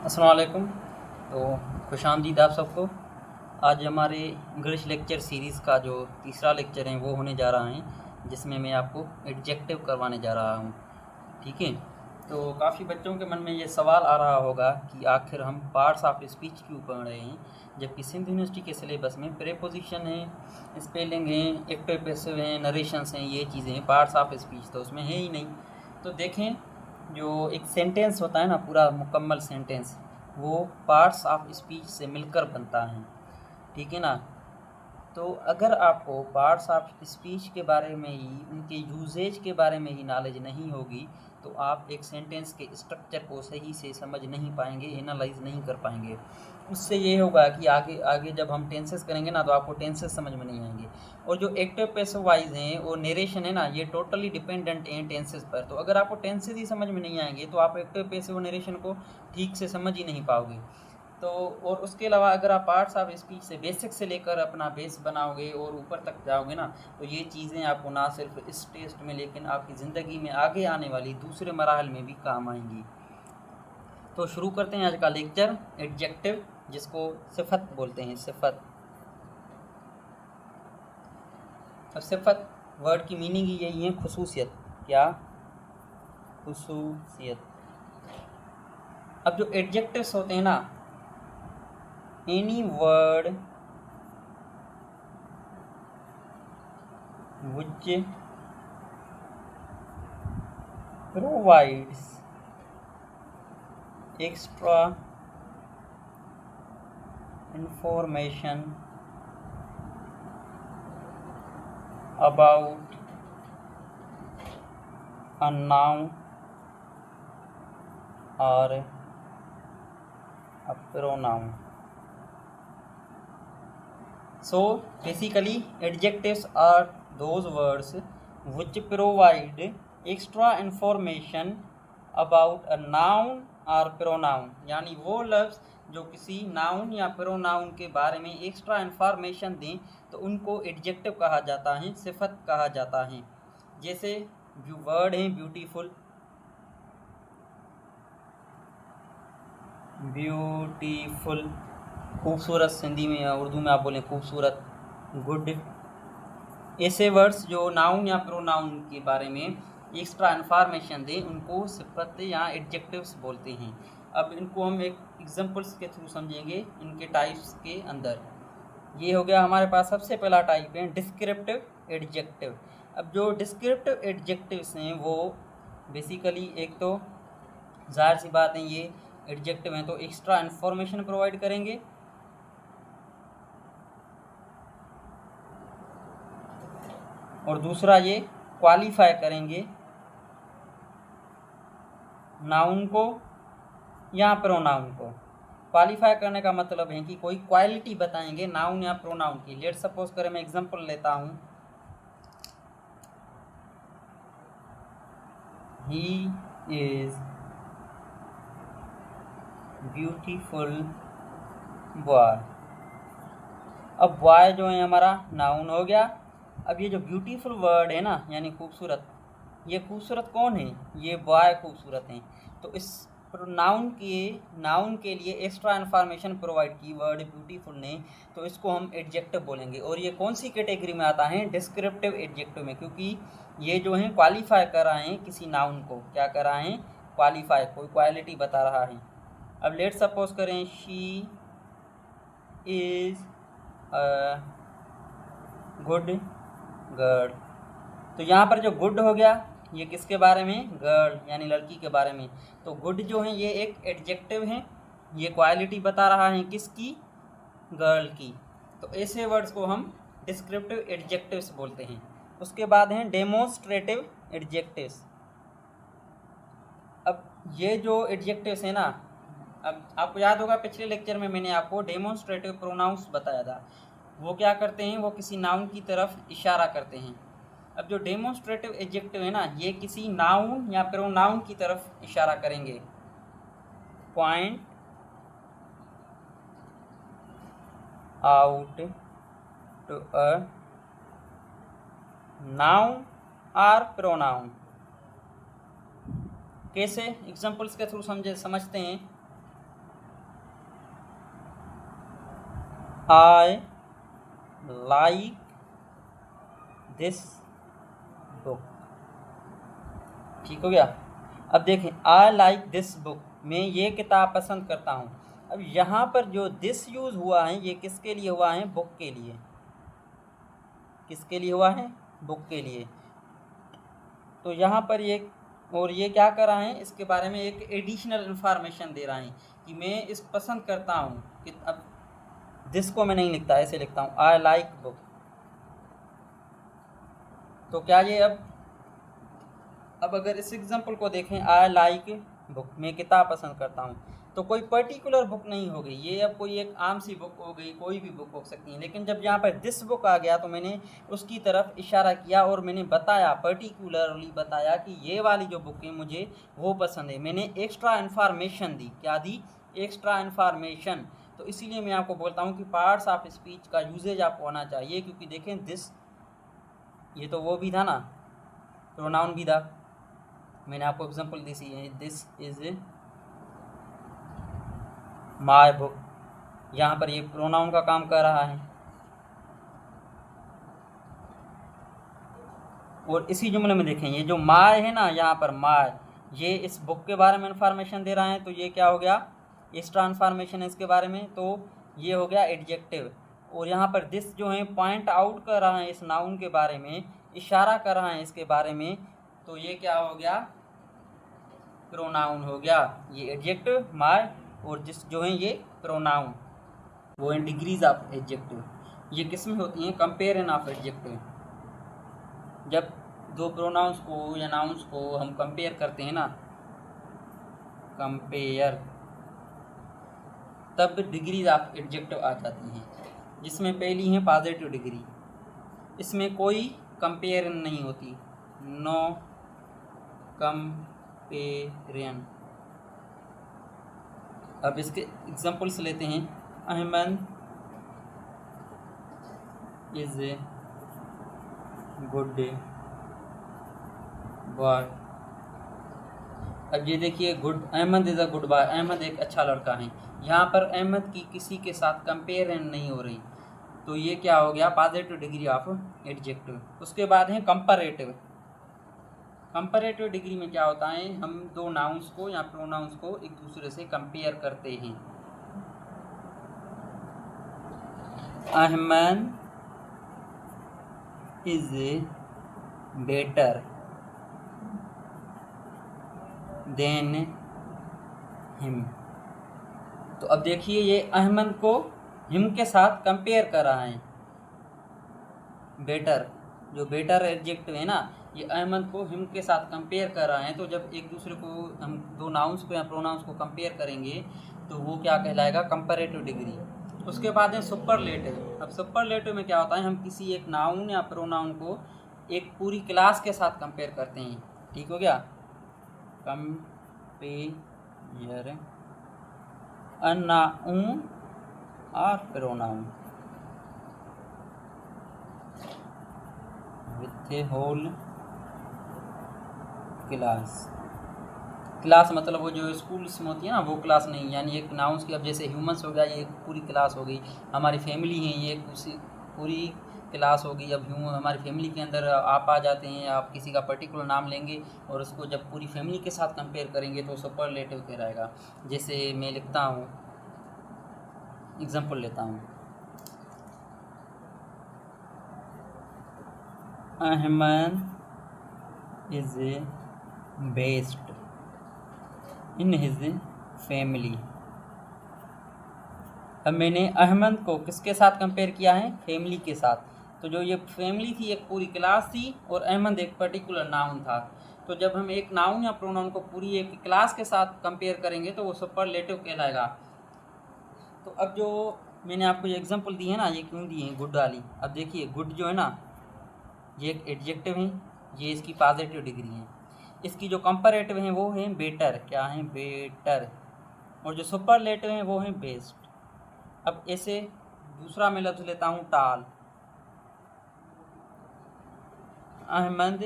अस्सलाम वालेकुम। तो खुशामदीद आप सबको। आज हमारे इंग्लिश लेक्चर सीरीज़ का जो तीसरा लेक्चर है वो होने जा रहा है, जिसमें मैं आपको एडजेक्टिव करवाने जा रहा हूँ। ठीक है, तो काफ़ी बच्चों के मन में ये सवाल आ रहा होगा कि आखिर हम पार्ट्स ऑफ स्पीच क्यों पढ़ रहे हैं, जबकि सिंध यूनिवर्सिटी के सिलेबस में प्रेपोजिशन है, स्पेलिंग है, एक्टिव पैसिव है, नरेशंस हैं, ये चीज़ें हैं। पार्ट्स ऑफ स्पीच तो उसमें है ही नहीं। तो देखें, जो एक सेंटेंस होता है ना, पूरा मुकम्मल सेंटेंस, वो पार्ट्स ऑफ स्पीच से मिलकर बनता है। ठीक है ना। तो अगर आपको पार्ट्स ऑफ स्पीच के बारे में ही, उनके यूजेज के बारे में ही नॉलेज नहीं होगी, तो आप एक सेंटेंस के स्ट्रक्चर को सही से समझ नहीं पाएंगे, एनालाइज नहीं कर पाएंगे। उससे ये होगा कि आगे आगे जब हम टेंसेस करेंगे ना, तो आपको टेंसेस समझ में नहीं आएंगे। और जो एक्टिव पैसिव वाइज हैं और नेरेशन है ना, ये टोटली डिपेंडेंट हैं टेंसेस पर। तो अगर आपको टेंसेस ही समझ में नहीं आएंगे, तो आप एक्टिव पैसिव और नेरेशन को ठीक से समझ ही नहीं पाओगे। तो और उसके अलावा अगर आप पार्ट्स ऑफ स्पीच से बेसिक से लेकर अपना बेस बनाओगे और ऊपर तक जाओगे ना, तो ये चीज़ें आपको ना सिर्फ इस टेस्ट में, लेकिन आपकी ज़िंदगी में आगे आने वाली दूसरे मराहल में भी काम आएंगी। तो शुरू करते हैं आज का लेक्चर, एडजेक्टिव, जिसको सिफत बोलते हैं। सिफत। अब सिफत वर्ड की मीनिंग ही यही है, खुसूसियत। क्या? खुसूसियत। अब जो एडजेक्टिव्स होते हैं ना, any word which provides extra information about a noun or a pronoun. So basically adjectives are those words which provide extra information about a noun or pronoun। यानी वो लफ्ज़ जो किसी नाउन या प्रोनाउन के बारे में एक्स्ट्रा इन्फॉर्मेशन दें, तो उनको एडजेक्टिव कहा जाता है, सिफत कहा जाता है। जैसे वर्ड हैं ब्यूटीफुल, ब्यूटीफुल, खूबसूरत, हिंदी में या उर्दू में आप बोलें खूबसूरत, गुड। ऐसे वर्ड्स जो नाउन या प्रोनाउन के बारे में एक्स्ट्रा इन्फॉर्मेशन दें, उनको सिफत या एडजेक्टिव्स बोलते हैं। अब इनको हम एक एग्जांपल्स के थ्रू समझेंगे, इनके टाइप्स के अंदर। ये हो गया हमारे पास सबसे पहला टाइप है डिस्क्रिप्टिव एडजेक्टिव। अब जो डिस्क्रिप्टिव एडजेक्टिव्स हैं वो बेसिकली, एक तो जाहिर सी बात है ये एडजेक्टिव हैं तो एक्स्ट्रा इन्फॉर्मेशन प्रोवाइड करेंगे, और दूसरा ये क्वालिफाई करेंगे नाउन को या प्रोनाउन को। क्वालिफाई करने का मतलब है कि कोई क्वालिटी बताएंगे नाउन या प्रोनाउन की। लेट सपोज करें, मैं एग्जांपल लेता हूँ, ही इज ब्यूटीफुल बॉय। अब बॉय जो है हमारा नाउन हो गया। अब ये जो ब्यूटीफुल वर्ड है ना, यानी खूबसूरत, ये खूबसूरत कौन है? ये बॉय खूबसूरत हैं। तो इस नाउन के लिए एक्स्ट्रा इन्फॉर्मेशन प्रोवाइड की वर्ड ब्यूटीफुल ने, तो इसको हम एडजेक्टिव बोलेंगे। और ये कौन सी कैटेगरी में आता है? डिस्क्रिप्टिव एडजेक्टिव में, क्योंकि ये जो है क्वालिफाई कर रहे हैं किसी नाउन को। क्या कर रहे हैं? क्वालिफाई, कोई क्वालिटी बता रहा है। अब लेट सपोज करें, she is a good girl. तो यहाँ पर जो गुड हो गया, ये किसके बारे में? गर्ल, यानी लड़की के बारे में। तो गुड जो है ये एक एडजेक्टिव है, ये क्वालिटी बता रहा है किसकी? गर्ल की। तो ऐसे वर्ड्स को हम डिस्क्रिप्टिव एडजेक्टिव्स बोलते हैं। उसके बाद हैं डेमोन्स्ट्रेटिव एडजेक्टिव्स। अब ये जो एडजेक्टिव्स हैं ना, अब आपको याद होगा पिछले लेक्चर में मैंने आपको डेमोन्स्ट्रेटिव प्रोनाउंस बताया था। वो क्या करते हैं? वो किसी नाउन की तरफ इशारा करते हैं। अब जो डेमोन्स्ट्रेटिव एडजेक्टिव है ना, ये किसी नाउन या प्रोनाउन की तरफ इशारा करेंगे। Point out to a noun और प्रोनाउन। कैसे? एग्जांपल्स के थ्रू समझते हैं। I like this book. ठीक हो गया। अब देखें, आई लाइक दिस बुक, मैं ये किताब पसंद करता हूँ। अब यहाँ पर जो दिस यूज़ हुआ है ये किसके लिए हुआ है? बुक के लिए। किसके लिए हुआ है? बुक के लिए। तो यहाँ पर ये और ये क्या कर रहा है, इसके बारे में एक एडिशनल इंफॉर्मेशन दे रहा है कि मैं इस पसंद करता हूँ। कि अब दिस को मैं नहीं लिखता, ऐसे लिखता हूँ आई लाइक बुक। तो क्या ये अब अगर इस एग्जांपल को देखें, आई लाइक बुक, मैं किताब पसंद करता हूँ, तो कोई पर्टिकुलर बुक नहीं हो गई ये, अब कोई एक आम सी बुक हो गई, कोई भी बुक हो सकती है। लेकिन जब यहाँ पर दिस बुक आ गया तो मैंने उसकी तरफ इशारा किया और मैंने बताया, पर्टिकुलरली बताया कि ये वाली जो बुक है मुझे वो पसंद है। मैंने एक्स्ट्रा इन्फॉर्मेशन दी। क्या दी? Extra information. तो इसीलिए मैं आपको बोलता हूँ कि पार्ट्स ऑफ स्पीच का यूजेज आपको आना चाहिए, क्योंकि देखें दिस, ये तो वो भी था ना, प्रोनाउन भी था। मैंने आपको एग्जांपल दी सी है, दिस इज माय बुक, यहाँ पर ये प्रोनाउन का काम कर रहा है। और इसी जुमले में देखें, ये जो माय है ना, यहाँ पर माय, ये इस बुक के बारे में इंफॉर्मेशन दे रहा है, तो ये क्या हो गया? एक्स्ट्रा इन्फॉर्मेशन है इसके बारे में, तो ये हो गया एडजेक्टिव। और यहाँ पर दिस जो है पॉइंट आउट कर रहा है इस नाउन के बारे में, इशारा कर रहा है इसके बारे में, तो ये क्या हो गया? प्रोनाउन हो गया। ये एडजेक्टिव माय, और जिस जो है ये प्रोनाउन, वो इन डिग्रीज ऑफ एडजेक्टिव। ये किस में होती हैं? कंपेयरन ऑफ एडजेक्टिव। जब दो प्रोनाउंस को या नाउन्स को हम कंपेयर करते हैं ना, कंपेयर, तब डिग्रीज ऑफ एडजेक्टिव आ जाती हैं, जिसमें पहली है पॉजिटिव डिग्री। इसमें कोई कंपेयरन नहीं होती, नो कंपेरियन। अब इसके एग्जांपल्स लेते हैं। Ahmed is a good boy. अब ये देखिए, good, Ahmed is a good boy, Ahmed एक अच्छा लड़का है। यहाँ पर अहमद की किसी के साथ कंपेयरन नहीं हो रही, तो ये क्या हो गया? Positive degree of adjective. उसके बाद है कंपैरेटिव। कंपैरेटिव डिग्री में क्या होता है? हम दो नाउन्स को या प्रोनाउंस को एक दूसरे से कंपेयर करते हैं। Ahmed is better than him. तो अब देखिए, ये अहमद को हिम के साथ कंपेयर कर रहा है। बेटर, जो बेटर एडजेक्टिव है ना, ये अहमद को हिम के साथ कंपेयर कर रहा है। तो जब एक दूसरे को हम दो नाउन्स को या प्रोनाउंस को कंपेयर करेंगे तो वो क्या कहलाएगा? Comparative degree. उसके बाद है सुपरलेटिव। अब सुपरलेटिव में क्या होता है? हम किसी एक नाउन या प्रोनाउन को एक पूरी क्लास के साथ कंपेयर करते हैं। ठीक हो गया? कंपेयर अ नाउन और pronoun with a whole class. Class मतलब वो जो स्कूल्स में होती है ना, वो क्लास नहीं, यानी एक नाउन्स की, अब जैसे ह्यूमंस हो गया, ये एक पूरी क्लास हो गई। हमारी फैमिली है, ये उसी पूरी क्लास होगी। अब हमारी फैमिली के अंदर आप आ जाते हैं, आप किसी का पर्टिकुलर नाम लेंगे और उसको जब पूरी फैमिली के साथ कंपेयर करेंगे तो सुपरलेटिव कहलाएगा। जैसे मैं लिखता हूँ, एग्जांपल लेता हूँ, Ahmed is best in his family. अब मैंने अहमद को किसके साथ कंपेयर किया है? फैमिली के साथ। तो जो ये फैमिली थी एक पूरी क्लास थी और अहमद एक पर्टिकुलर नाउन था। तो जब हम एक नाउन या प्रोनाउन को पूरी एक क्लास के साथ कंपेयर करेंगे तो वो सुपरलेटिव कहलाएगा। तो अब जो मैंने आपको ये एग्जांपल दी है ना, ये क्यों दी है? गुड वाली। अब देखिए, गुड जो है ना, ये एक एडजेक्टिव है, ये इसकी पॉजिटिव डिग्री है। इसकी जो कंपैरेटिव है वो है बेटर। क्या है? बेटर। और जो सुपरलेटिव है वो है बेस्ट। अब ऐसे दूसरा मैं लफ्ज़ लेता हूँ, टाल। अहमद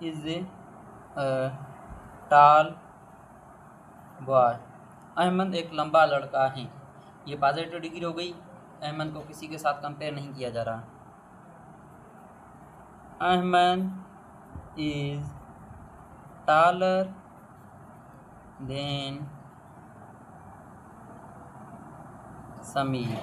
इज ए टाल बॉय। अहमद एक लंबा लड़का है। ये पॉजिटिव डिग्री हो गई। अहमद को किसी के साथ कंपेयर नहीं किया जा रहा। Ahmed is taller than Sameer.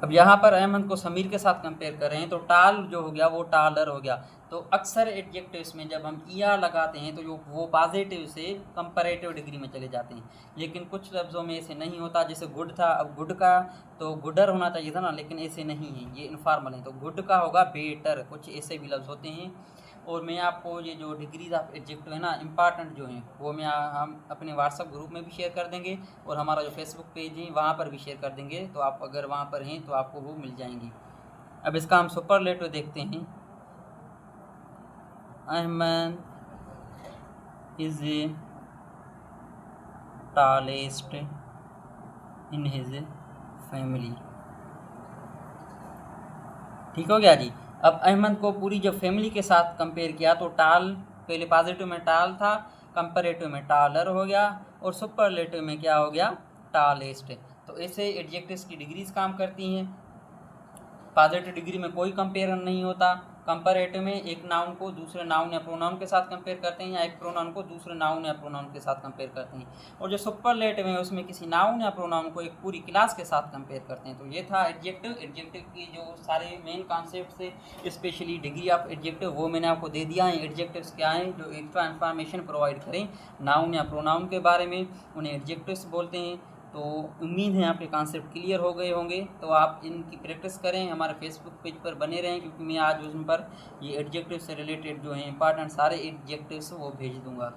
अब यहाँ पर अहमद को समीर के साथ कंपेयर कर रहे हैं तो टाल जो हो गया वो टालर हो गया। तो अक्सर एडजेक्टिव्स में जब हम ईआर लगाते हैं तो जो वो पॉजिटिव से कंपैरेटिव डिग्री में चले जाते हैं, लेकिन कुछ लफ्ज़ों में ऐसे नहीं होता। जैसे गुड था, अब गुड का तो गुडर होना चाहिए था ना, लेकिन ऐसे नहीं है, ये इनफॉर्मल है, तो गुड का होगा बेटर। कुछ ऐसे भी लफ्ज़ होते हैं। और मैं आपको ये जो डिग्रीज ऑफ एडजेक्टिव है ना इम्पॉर्टेंट जो हैं वो हम अपने व्हाट्सएप ग्रुप में भी शेयर कर देंगे और हमारा जो फेसबुक पेज है वहाँ पर भी शेयर कर देंगे। तो आप अगर वहाँ पर हैं तो आपको वो मिल जाएंगी। अब इसका हम सुपरलेटिव देखते हैं। Ahmed is a tallest in his family. ठीक हो गया जी। अब अहमद को पूरी जब फैमिली के साथ कंपेयर किया तो टाल, पहले पॉजिटिव में टाल था, कंपैरेटिव में टालर हो गया और सुपरलेटिव में क्या हो गया, टॉलेस्ट। तो ऐसे एडजेक्टिव्स की डिग्रीज काम करती हैं। पॉजिटिव डिग्री में कोई कंपेयर नहीं होता। कंपैरेटिव में एक नाउन को दूसरे नाउन या प्रोनाउन के साथ कंपेयर करते हैं या एक प्रोनाउन को दूसरे नाउन या प्रोनाउन के साथ कंपेयर करते हैं। और जो सुपरलेटिव है उसमें किसी नाउन या प्रोनाउन को एक पूरी क्लास के साथ कंपेयर करते हैं। तो ये था एडजेक्टिव। एडजेक्टिव की जो सारे मेन कॉन्सेप्ट थे, स्पेशली डिग्री ऑफ एडजेक्टिव, वो मैंने आपको दे दिया है। एडजेक्टिव्स क्या हैं जो एक्स्ट्रा इन्फॉर्मेशन प्रोवाइड करें नाउन या प्रोनाउन के बारे में, उन्हें एडजेक्टिव्स बोलते हैं। तो उम्मीद है आपके कॉन्सेप्ट क्लियर हो गए होंगे। तो आप इनकी प्रैक्टिस करें, हमारे फेसबुक पेज पर बने रहें, क्योंकि मैं आज उन पर ये एडजेक्टिव से रिलेटेड जो है इंपॉर्टेंट सारे एडजेक्टिव्स वो भेज दूंगा।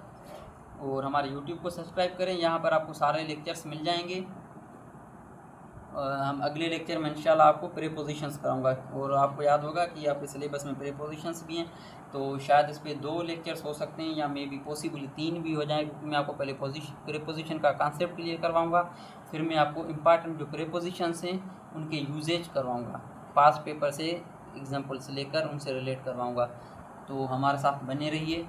और हमारे यूट्यूब को सब्सक्राइब करें, यहाँ पर आपको सारे लेक्चर्स मिल जाएंगे। हम अगले लेक्चर में इंशाल्लाह आपको प्रीपोजिशंस कराऊंगा। और आपको याद होगा कि आपके सिलेबस में प्रीपोजिशंस भी हैं, तो शायद इस पे 2 लेक्चर्स हो सकते हैं या मे बी पॉसिबली 3 भी हो जाए, क्योंकि मैं आपको पहले प्रीपोजिशन का कॉन्सेप्ट क्लियर करवाऊंगा, फिर मैं आपको इम्पॉर्टेंट जो प्रीपोजिशंस हैं उनके यूजेज करवाऊंगा, पास्ट पेपर से एग्जाम्पल्स लेकर उनसे रिलेट करवाऊंगा। तो हमारे साथ बने रहिए।